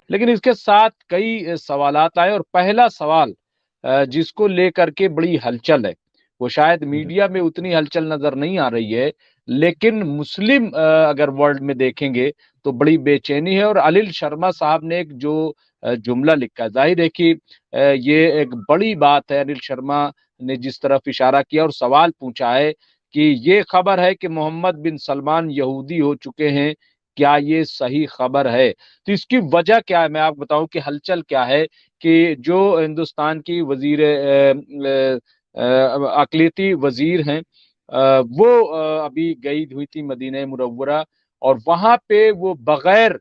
لیکن اس کے ساتھ کئی سوالات آئے، اور پہلا سوال جس کو لے کر کے بڑی ہلچل ہے، وہ شاید میڈیا میں اتنی ہلچل نظر نہیں آ رہی ہے، لیکن مسلم اگر ورلڈ میں دیکھیں گے تو بڑی بے چینی ہے۔ اور انل شرما صاحب نے ایک جو جملہ لکھا، ظاہر ہے کہ یہ ایک بڑی بات ہے۔ انل شرما نے جس طرف اشارہ کیا اور سوال پوچھا ہے کہ یہ خبر ہے کہ محمد بن سلمان یہودی ہو چکے ہیں، کیا یہ صحیح خبر ہے؟ تو اس کی وجہ کیا ہے، میں آپ بتاؤں کہ ہلچل کیا ہے کہ جو ہندوستان کی وزیر اقلیتی وزیر ہیں، وہ ابھی گئی ہوئی تھی مدینہ منورہ، اور وہاں پہ وہ بغیر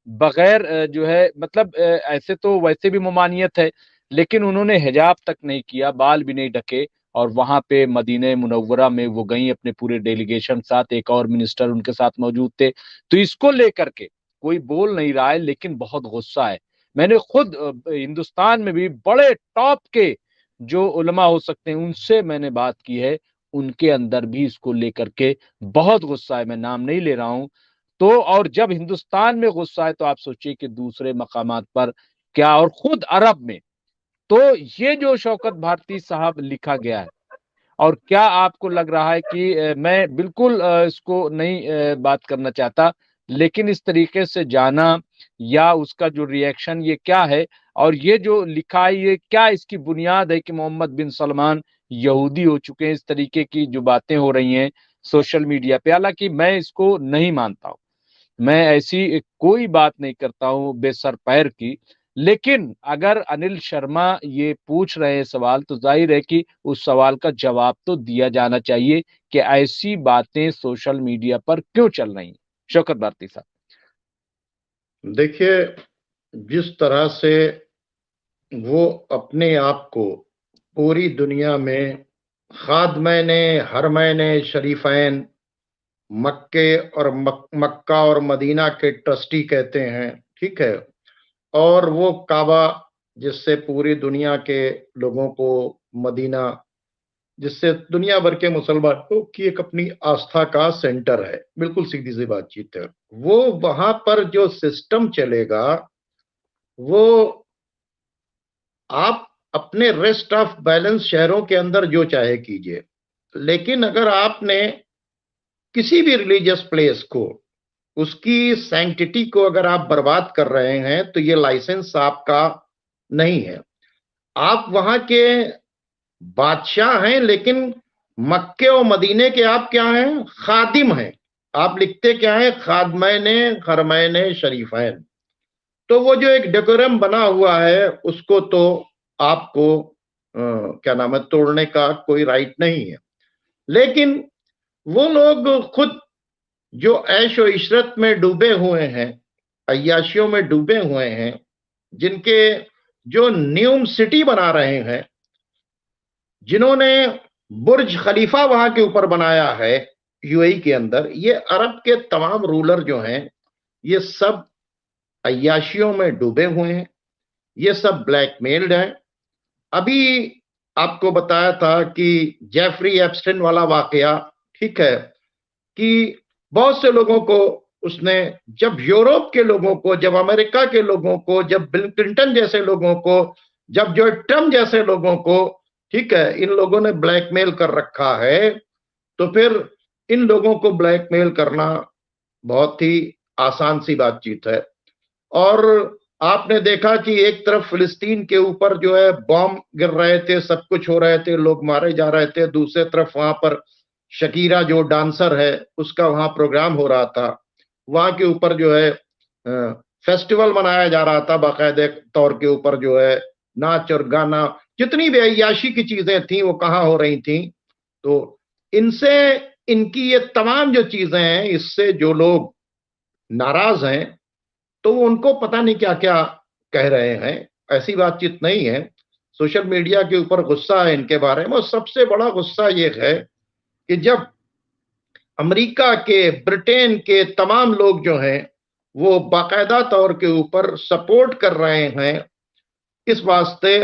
بغیر جو ہے مطلب ایسے تو ویسے بھی ممانعت ہے، لیکن انہوں نے حجاب تک نہیں کیا، بال بھی نہیں ڈھکے، اور وہاں پہ مدینہ منورہ میں وہ گئیں اپنے پورے ڈیلیگیشن ساتھ، ایک اور منسٹر ان کے ساتھ موجود تھے۔ تو اس کو لے کر کے کوئی بول نہیں رہا ہے، لیکن بہت غصہ ہے۔ میں نے خود ہندوستان میں بھی بڑے ٹاپ کے جو علماء ہو سکتے ہیں ان سے میں نے بات کی ہے، ان کے اندر بھی اس کو لے کر کے بہت غصہ ہے، میں نام نہیں لے رہا ہوں۔ تو اور جب ہندوستان میں غصہ ہے تو آپ سوچئے کہ دوسرے مقامات پر کیا، اور خود عرب میں۔ تو یہ جو شوکت بھارتی صاحب لکھا گیا ہے، اور کیا آپ کو لگ رہا ہے کہ میں بالکل اس کو نہیں بات کرنا چاہتا، لیکن اس طریقے سے جانا یا اس کا جو ریئیکشن یہ کیا ہے، اور یہ جو لکھا ہے یہ کیا اس کی بنیاد ہے کہ محمد بن سلمان یہودی ہو چکے ہیں؟ اس طریقے کی جو باتیں ہو رہی ہیں سوشل میڈیا پہ، حالانکہ میں اس کو نہیں مانتا ہوں، میں ایسی کوئی بات نہیں کرتا ہوں بے سر پیر کی، لیکن اگر انل شرما یہ پوچھ رہے ہیں سوال تو ظاہر ہے کہ اس سوال کا جواب تو دیا جانا چاہیے کہ ایسی باتیں سوشل میڈیا پر کیوں چل رہی ہیں۔ شوکت بھارتی صاحب، دیکھیے، جس طرح سے وہ اپنے آپ کو پوری دنیا میں خادمین حرمین شریفین مکے اور مکہ اور مدینہ کے ٹرسٹی کہتے ہیں، ٹھیک ہے، اور وہ کعبہ جس سے پوری دنیا کے لوگوں کو، مدینہ جس سے دنیا بھر کے مسلمانوں کی ایک اپنی آستھا کا سینٹر ہے، بالکل سیدھی سی بات چیت ہے، وہ وہاں پر جو سسٹم چلے گا وہ آپ اپنے ریسٹ آف بیلنس شہروں کے اندر جو چاہے کیجئے، لیکن اگر آپ نے کسی بھی ریلیجس پلیس کو، اس کی سینکٹیٹی کو اگر آپ برباد کر رہے ہیں تو یہ لائسنس آپ کا نہیں ہے۔ آپ وہاں کے بادشاہ ہیں، لیکن مکے و مدینے کے آپ کیا ہیں؟ خادم ہیں۔ آپ لکھتے کیا ہیں؟ خادمین حرمین شریفین۔ تو وہ جو ایک ڈیکورم بنا ہوا ہے اس کو تو آپ کو کیا نام ہے، توڑنے کا کوئی رائٹ نہیں ہے۔ لیکن وہ لوگ خود جو عیش و عشرت میں ڈوبے ہوئے ہیں، عیاشیوں میں ڈوبے ہوئے ہیں، جن کے جو نیوم سٹی بنا رہے ہیں، جنہوں نے برج خلیفہ وہاں کے اوپر بنایا ہے یو اے کے اندر، یہ عرب کے تمام رولر جو ہیں یہ سب عیاشیوں میں ڈوبے ہوئے ہیں، یہ سب بلیک میلڈ ہیں۔ ابھی آپ کو بتایا تھا کہ جیفری ایپسٹن والا واقعہ، ٹھیک ہے، کہ بہت سے لوگوں کو اس نے، جب یورپ کے لوگوں کو، جب امریکہ کے لوگوں کو، جب بل کلنٹن جیسے لوگوں کو، جب جو ٹرمپ جیسے لوگوں کو، ٹھیک ہے، ان لوگوں نے بلیک میل کر رکھا ہے، تو پھر ان لوگوں کو بلیک میل کرنا بہت ہی آسان سی بات چیت ہے۔ اور آپ نے دیکھا کہ ایک طرف فلسطین کے اوپر جو ہے بام گر رہے تھے، سب کچھ ہو رہے تھے، لوگ مارے جا رہے تھے، دوسرے طرف وہاں پر شکیرہ جو ڈانسر ہے اس کا وہاں پروگرام ہو رہا تھا، وہاں کے اوپر جو ہے فیسٹیول منایا جا رہا تھا، باقاعدہ طور کے اوپر جو ہے ناچ اور گانا، جتنی بھی عیاشی کی چیزیں تھیں وہ کہاں ہو رہی تھیں۔ تو ان سے، ان کی یہ تمام جو چیزیں ہیں، اس سے جو لوگ ناراض ہیں تو ان کو پتہ نہیں کیا کیا کہہ رہے ہیں، ایسی بات چیت نہیں ہے۔ سوشل میڈیا کے اوپر غصہ ہے ان کے بارے میں، اور سب سے بڑا غصہ یہ ہے کہ جب امریکہ کے، برٹین کے تمام لوگ جو ہیں وہ باقاعدہ طور کے اوپر سپورٹ کر رہے ہیں اس واسطے،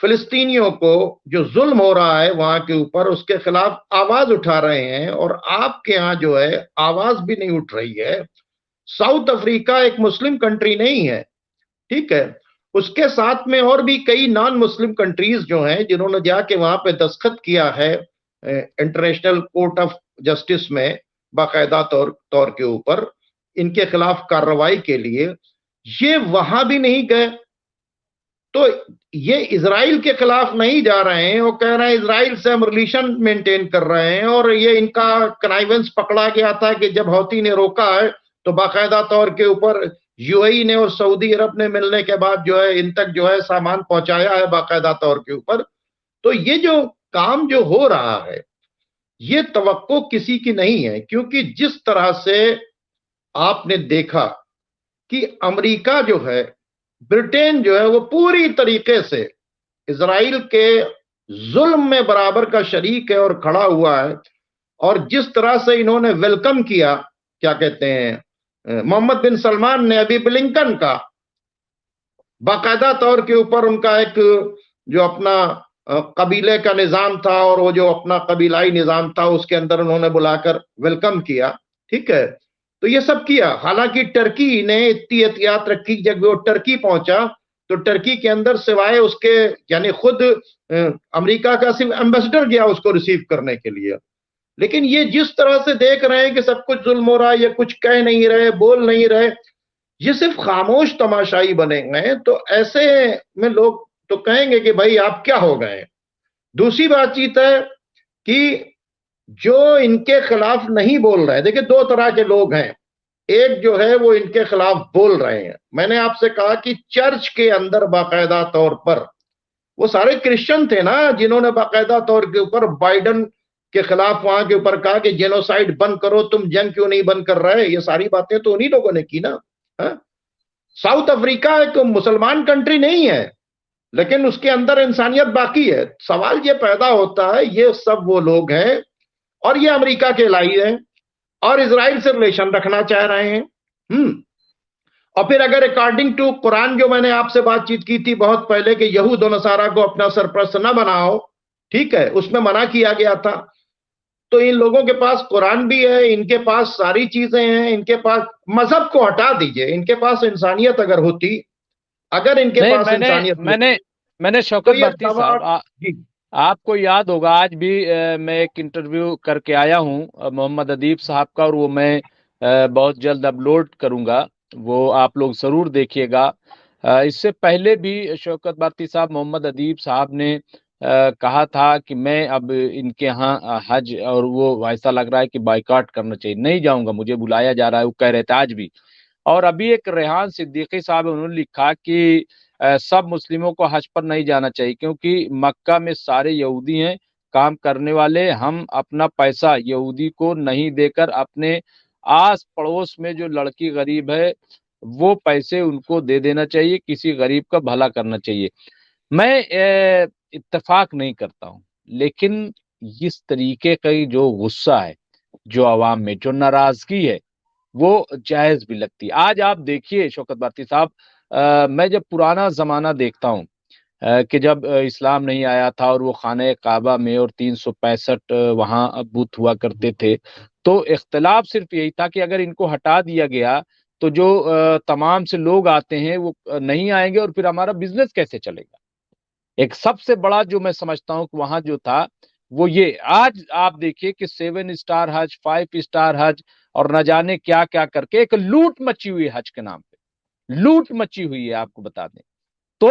فلسطینیوں کو جو ظلم ہو رہا ہے وہاں کے اوپر، اس کے خلاف آواز اٹھا رہے ہیں، اور آپ کے ہاں جو ہے آواز بھی نہیں اٹھ رہی ہے۔ ساؤتھ افریقہ ایک مسلم کنٹری نہیں ہے، ٹھیک ہے. اس کے ساتھ میں اور بھی کئی نان مسلم کنٹریز جو ہیں جنہوں نے جا کے وہاں پہ دستخط کیا ہے انٹرنیشنل کورٹ آف جسٹس میں باقاعدہ طور کے اوپر ان کے خلاف کارروائی کے لیے، یہ وہاں بھی نہیں گئے. تو یہ اسرائیل کے خلاف نہیں جا رہے ہیں، وہ کہہ رہے ہیں اسرائیل سے ہم ریلیشن مینٹین کر رہے ہیں، اور یہ ان کا کنائیونس پکڑا گیا تھا کہ جب ہوتی نے روکا ہے تو باقاعدہ طور کے اوپر یو اے ای نے اور سعودی عرب نے ملنے کے بعد جو ہے ان تک جو ہے سامان پہنچایا ہے باقاعدہ طور کے اوپر. تو یہ جو کام جو ہو رہا ہے یہ توقع کسی کی نہیں ہے، کیونکہ جس طرح سے آپ نے دیکھا کہ امریکہ جو ہے، برٹین جو ہے، وہ پوری طریقے سے اسرائیل کے ظلم میں برابر کا شریک ہے اور کھڑا ہوا ہے، اور جس طرح سے انہوں نے ویلکم کیا، کیا کہتے ہیں، محمد بن سلمان نے ابھی بلنکن کا باقاعدہ طور کے اوپر ان کا ایک جو اپنا قبیلے کا نظام تھا اور وہ جو اپنا قبیلائی نظام تھا اس کے اندر انہوں نے بلا کر ویلکم کیا. ٹھیک ہے، تو یہ سب کیا. حالانکہ ٹرکی نے اتنی احتیاط رکھی، جب وہ ٹرکی پہنچا تو ٹرکی کے اندر سوائے اس کے یعنی خود امریکہ کا صرف ایمبیسڈر گیا اس کو ریسیو کرنے کے لیے. لیکن یہ جس طرح سے دیکھ رہے ہیں کہ سب کچھ ظلم ہو رہا ہے، یہ کچھ کہہ نہیں رہے، بول نہیں رہے، یہ صرف خاموش تماشائی بنے گئے، تو ایسے میں لوگ تو کہیں گے کہ بھائی آپ کیا ہو گئے. دوسری بات چیت ہے کہ جو ان کے خلاف نہیں بول رہے، دیکھیں دو طرح کے لوگ ہیں. ایک جو ہے وہ ان کے خلاف بول رہے ہیں. میں نے آپ سے کہا کہ چرچ کے اندر باقاعدہ طور پر وہ سارے کرسچن تھے نا جنہوں نے باقاعدہ طور کے اوپر بائیڈن کے خلاف وہاں کے اوپر کہا کہ جینوسائیڈ بند کرو، تم جنگ کیوں نہیں بند کر رہے. یہ ساری باتیں تو انہی لوگوں نے کی نا. ساؤتھ افریقہ ایک مسلمان کنٹری نہیں ہے لیکن اس کے اندر انسانیت باقی ہے. سوال یہ پیدا ہوتا ہے یہ سب وہ لوگ ہیں اور یہ امریکہ کے لائی ہیں اور اسرائیل سے ریلیشن رکھنا چاہ رہے ہیں. اور پھر اگر اکارڈنگ ٹو قرآن جو میں نے آپ سے بات چیت کی تھی بہت پہلے کہ یہود و نصارہ کو اپنا سرپرست نہ بناؤ، ٹھیک ہے، اس میں منع کیا گیا تھا. تو ان لوگوں کے پاس قرآن بھی ہے، ان کے پاس ساری چیزیں ہیں، ان کے پاس مذہب کو ہٹا دیجئے، ان کے پاس انسانیت اگر ہوتی، اگر ان کے نہیں، پاس انسانیت میں نے تو شوکت یہ بھارتی صاحب، جی آپ کو یاد ہوگا آج بھی میں ایک انٹرویو کر کے آیا ہوں محمد ادیب صاحب کا، اور وہ میں بہت جلد اپلوڈ کروں گا، وہ آپ لوگ ضرور دیکھیے گا. اس سے پہلے بھی شوکت بھارتی صاحب، محمد ادیب صاحب نے کہا تھا کہ میں اب ان کے ہاں حج، اور وہ ایسا لگ رہا ہے کہ بائیکاٹ کرنا چاہیے، نہیں جاؤں گا، مجھے بلایا جا رہا ہے، وہ کہہ رہے تھے آج بھی. اور ابھی ایک ریحان صدیقی صاحب انہوں نے لکھا کہ سب مسلموں کو حج پر نہیں جانا چاہیے کیونکہ مکہ میں سارے یہودی ہیں کام کرنے والے، ہم اپنا پیسہ یہودی کو نہیں دے کر اپنے آس پڑوس میں جو لڑکی غریب ہے وہ پیسے ان کو دے دینا چاہیے، کسی غریب کا بھلا کرنا چاہیے. میں اتفاق نہیں کرتا ہوں، لیکن اس طریقے کا جو غصہ ہے، جو عوام میں جو ناراضگی ہے، وہ جائز بھی لگتی. آج آپ دیکھیے شوکت بھارتی صاحب، میں جب پرانا زمانہ دیکھتا ہوں کہ جب اسلام نہیں آیا تھا اور وہ خانہ کعبہ میں اور 365 وہاں بت ہوا کرتے تھے، تو اختلاف صرف یہی تھا کہ اگر ان کو ہٹا دیا گیا تو جو تمام سے لوگ آتے ہیں وہ نہیں آئیں گے، اور پھر ہمارا بزنس کیسے چلے گا. ایک سب سے بڑا جو میں سمجھتا ہوں کہ وہاں جو تھا وہ یہ. آج آپ دیکھیے کہ 7 اسٹار حج، 5 اسٹار حج، اور نہ جانے کیا کیا کر کے ایک لوٹ مچی ہوئی حج کے نام پہ، لوٹ مچی ہوئی ہے، آپ کو بتا دیں. تو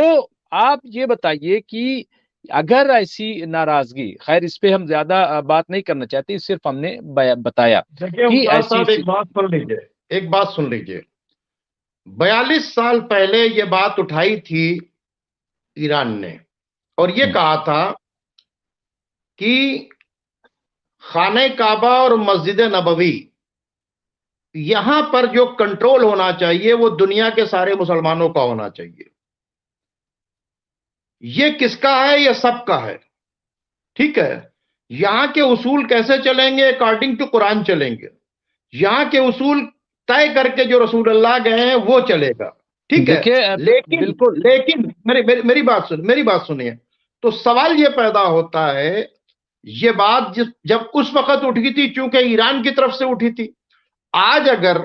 آپ یہ بتائیے کہ اگر ایسی ناراضگی، خیر اس پہ ہم زیادہ بات نہیں کرنا چاہتے، صرف ہم نے بتایا دیکھیے کہ استاد ایسی صاحب ایک بات سن لیجئے، ایک بات سن لیجئے. 42 سال پہلے یہ بات اٹھائی تھی ایران نے، اور یہ کہا تھا کہ خانہ کعبہ اور مسجد نبوی یہاں پر جو کنٹرول ہونا چاہیے وہ دنیا کے سارے مسلمانوں کا ہونا چاہیے. یہ کس کا ہے؟ یہ سب کا ہے. ٹھیک ہے، یہاں کے اصول کیسے چلیں گے؟ اکارڈنگ ٹو قرآن چلیں گے. یہاں کے اصول طے کر کے جو رسول اللہ گئے ہیں وہ چلے گا. ٹھیک ہے، دیکھیے بالکل. لیکن میری بات سنیے. تو سوال یہ پیدا ہوتا ہے، یہ بات جب اس وقت اٹھی تھی چونکہ ایران کی طرف سے اٹھی تھی. آج اگر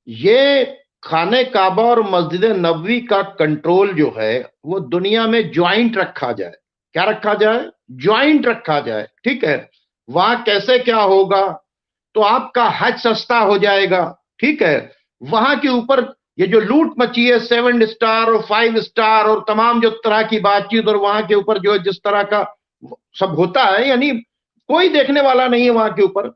یہ خانہ کعبہ اور مسجد نبوی کا کنٹرول جو ہے وہ دنیا میں جوائنٹ رکھا جائے. کیا رکھا جائے؟ جوائنٹ رکھا جائے. ٹھیک ہے. وہاں کیسے کیا ہوگا؟ تو آپ کا حج سستا ہو جائے گا. ٹھیک ہے. وہاں کے اوپر یہ جو لوٹ مچی ہے 7 اسٹار اور 5 اسٹار اور تمام جو طرح کی بات چیت، اور وہاں کے اوپر جو جس طرح کا سب ہوتا ہے، یعنی کوئی دیکھنے والا نہیں ہے وہاں کے اوپر.